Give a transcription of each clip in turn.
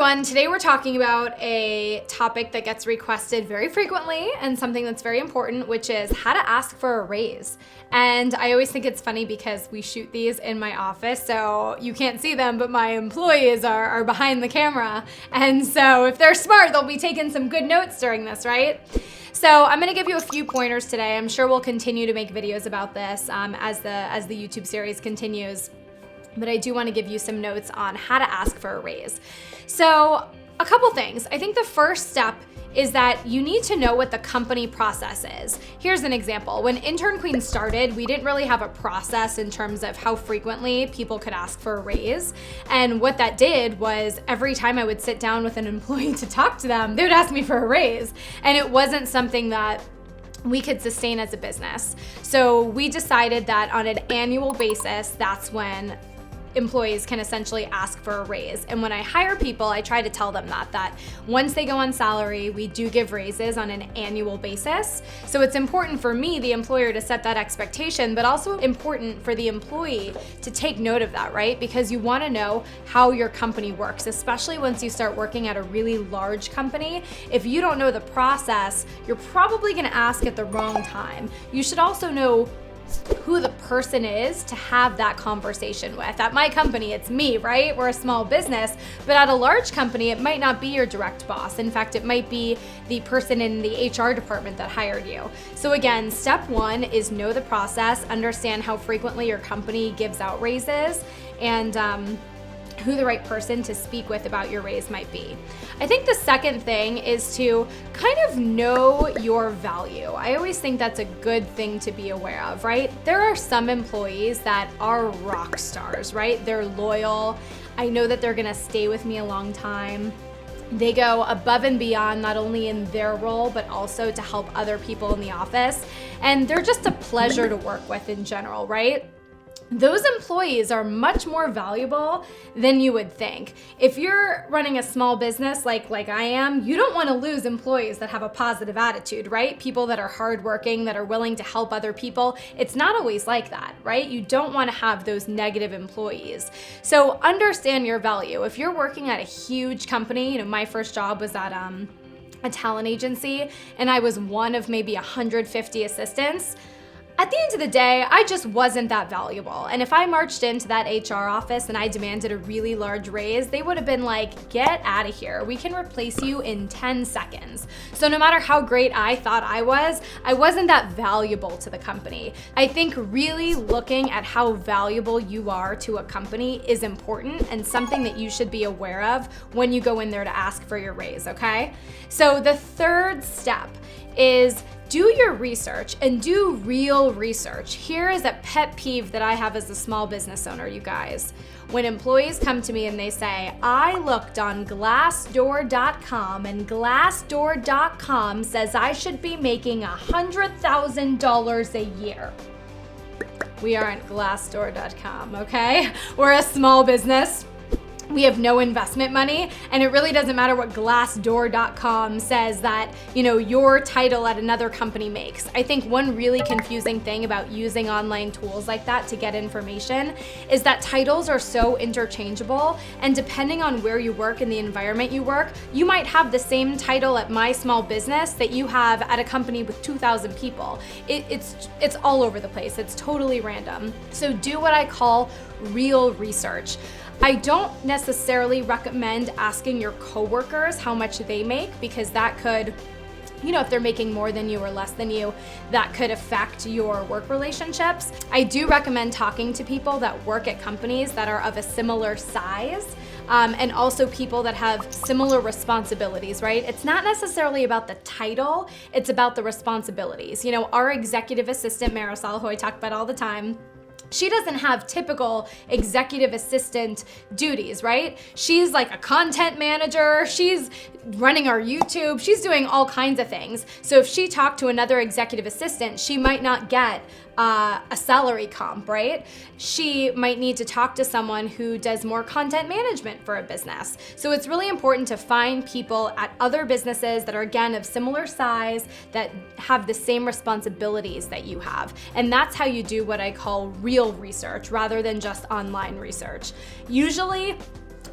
everyone, today we're talking about a topic that gets requested very frequently and something that's very important, which is how to ask for a raise. And I always think it's funny because we shoot these in my office, so you can't see them, but my employees are behind the camera. And so if they're smart, they'll be taking some good notes during this, right? So I'm gonna give you a few pointers today. I'm sure we'll continue to make videos about this as the YouTube series continues. But I do want to give you some notes on how to ask for a raise. So a couple things. I think the first step is that you need to know what the company process is. Here's an example. When Intern Queen started, we didn't really have a process in terms of how frequently people could ask for a raise. And what that did was every time I would sit down with an employee to talk to them, they would ask me for a raise. And it wasn't something that we could sustain as a business. So we decided that on an annual basis, that's when employees can essentially ask for a raise. And when I hire people, I try to tell them that once they go on salary, we do give raises on an annual basis. So it's important for me, the employer, to set that expectation, but also important for the employee to take note of that, right? Because you want to know how your company works, especially once you start working at a really large company. If you don't know the process, you're probably going to ask at the wrong time. You should also know who the person is to have that conversation with. At my company, it's me, right? We're a small business, but at a large company, it might not be your direct boss. In fact, it might be the person in the HR department that hired you. So again, step one is know the process, understand how frequently your company gives out raises, and who the right person to speak with about your raise might be. I think the second thing is to kind of know your value. I always think that's a good thing to be aware of, right? There are some employees that are rock stars, right? They're loyal. I know that they're gonna stay with me a long time. They go above and beyond, not only in their role, but also to help other people in the office. And they're just a pleasure to work with in general, right? Those employees are much more valuable than you would think. If you're running a small business like I am, you don't want to lose employees that have a positive attitude, right? People that are hardworking, that are willing to help other people. It's not always like that, right? You don't want to have those negative employees. So understand your value. If you're working at a huge company, my first job was at a talent agency, and I was one of maybe 150 assistants. At the end of the day, I just wasn't that valuable. And if I marched into that HR office and I demanded a really large raise, they would have been like, get out of here. We can replace you in 10 seconds. So no matter how great I thought I wasn't that valuable to the company. I think really looking at how valuable you are to a company is important and something that you should be aware of when you go in there to ask for your raise, okay? So the third step is do your research and do real research. Here is a pet peeve that I have as a small business owner, you guys. When employees come to me and they say, I looked on Glassdoor.com and Glassdoor.com says I should be making $100,000 a year. We aren't Glassdoor.com, okay? We're a small business. We have no investment money, and it really doesn't matter what Glassdoor.com says that, your title at another company makes. I think one really confusing thing about using online tools like that to get information is that titles are so interchangeable, and depending on where you work and the environment you work, you might have the same title at my small business that you have at a company with 2,000 people. It's all over the place. It's totally random. So do what I call real research. I don't necessarily recommend asking your coworkers how much they make, because that could, if they're making more than you or less than you, that could affect your work relationships. I do recommend talking to people that work at companies that are of a similar size, and also people that have similar responsibilities, right? It's not necessarily about the title, it's about the responsibilities. Our executive assistant, Marisol, who I talk about all the time, she doesn't have typical executive assistant duties, right? She's like a content manager, she's running our YouTube, she's doing all kinds of things. So if she talked to another executive assistant, she might not get a salary comp, right? She might need to talk to someone who does more content management for a business. So it's really important to find people at other businesses that are, again, of similar size, that have the same responsibilities that you have. And that's how you do what I call real research rather than just online research. Usually,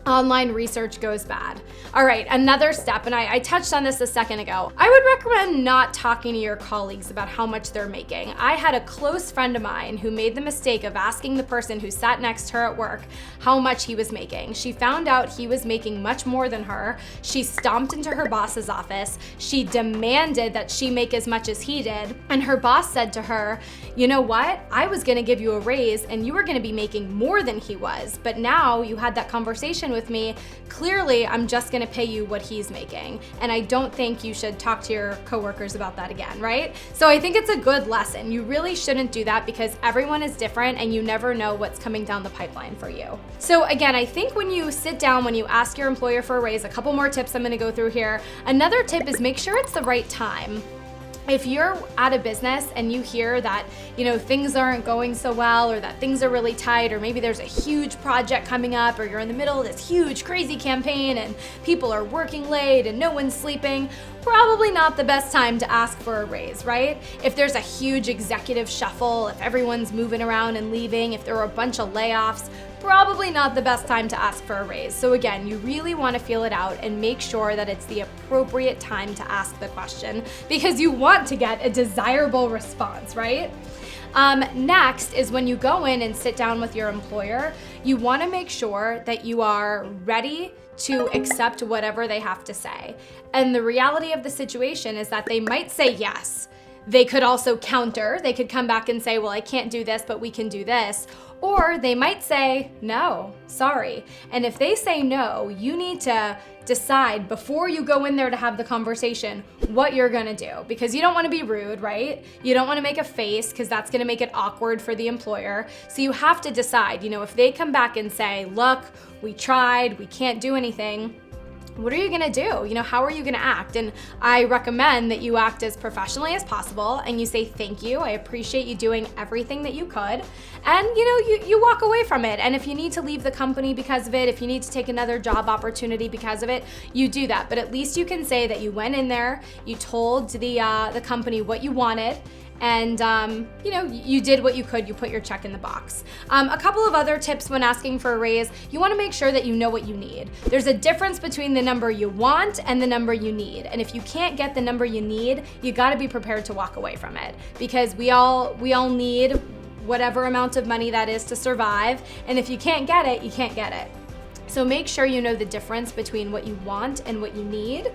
online research goes bad. All right, another step, and I touched on this a second ago. I would recommend not talking to your colleagues about how much they're making. I had a close friend of mine who made the mistake of asking the person who sat next to her at work how much he was making. She found out he was making much more than her. She stomped into her boss's office. She demanded that she make as much as he did. And her boss said to her, you know what? I was gonna give you a raise and you were gonna be making more than he was, but now you had that conversation with me. Clearly, I'm just gonna pay you what he's making. And I don't think you should talk to your coworkers about that again, right? So I think it's a good lesson. You really shouldn't do that because everyone is different and you never know what's coming down the pipeline for you. So again, I think when you sit down, when you ask your employer for a raise, a couple more tips I'm gonna go through here. Another tip is make sure it's the right time. If you're at a business and you hear that, things aren't going so well, or that things are really tight, or maybe there's a huge project coming up, or you're in the middle of this huge crazy campaign and people are working late and no one's sleeping, probably not the best time to ask for a raise, right? If there's a huge executive shuffle, if everyone's moving around and leaving, if there are a bunch of layoffs, probably not the best time to ask for a raise. So again, you really want to feel it out and make sure that it's the appropriate time to ask the question because you want to get a desirable response, right? Next is when you go in and sit down with your employer, you want to make sure that you are ready to accept whatever they have to say. And the reality of the situation is that they might say yes. They could also counter. They could come back and say, well, I can't do this, but we can do this. Or they might say, no, sorry. And if they say no, you need to decide before you go in there to have the conversation what you're gonna do, because you don't wanna be rude, right? You don't wanna make a face because that's gonna make it awkward for the employer. So you have to decide, if they come back and say, look, we tried, we can't do anything, what are you gonna do? How are you gonna act? And I recommend that you act as professionally as possible and you say, thank you, I appreciate you doing everything that you could. And you walk away from it. And if you need to leave the company because of it, if you need to take another job opportunity because of it, you do that. But at least you can say that you went in there, you told the company what you wanted, and you did what you could, you put your check in the box. A couple of other tips when asking for a raise, you wanna make sure that you know what you need. There's a difference between the number you want and the number you need. And if you can't get the number you need, you gotta be prepared to walk away from it because we all need whatever amount of money that is to survive. And if you can't get it, you can't get it. So make sure you know the difference between what you want and what you need.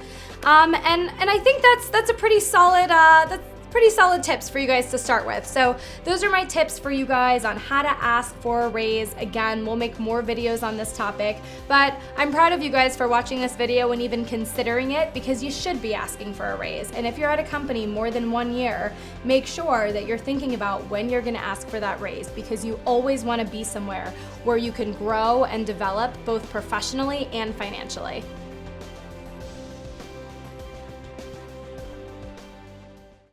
And I think that's a pretty solid, pretty solid tips for you guys to start with. So those are my tips for you guys on how to ask for a raise. Again, we'll make more videos on this topic, but I'm proud of you guys for watching this video and even considering it because you should be asking for a raise. And if you're at a company more than 1 year, make sure that you're thinking about when you're gonna ask for that raise because you always wanna be somewhere where you can grow and develop both professionally and financially.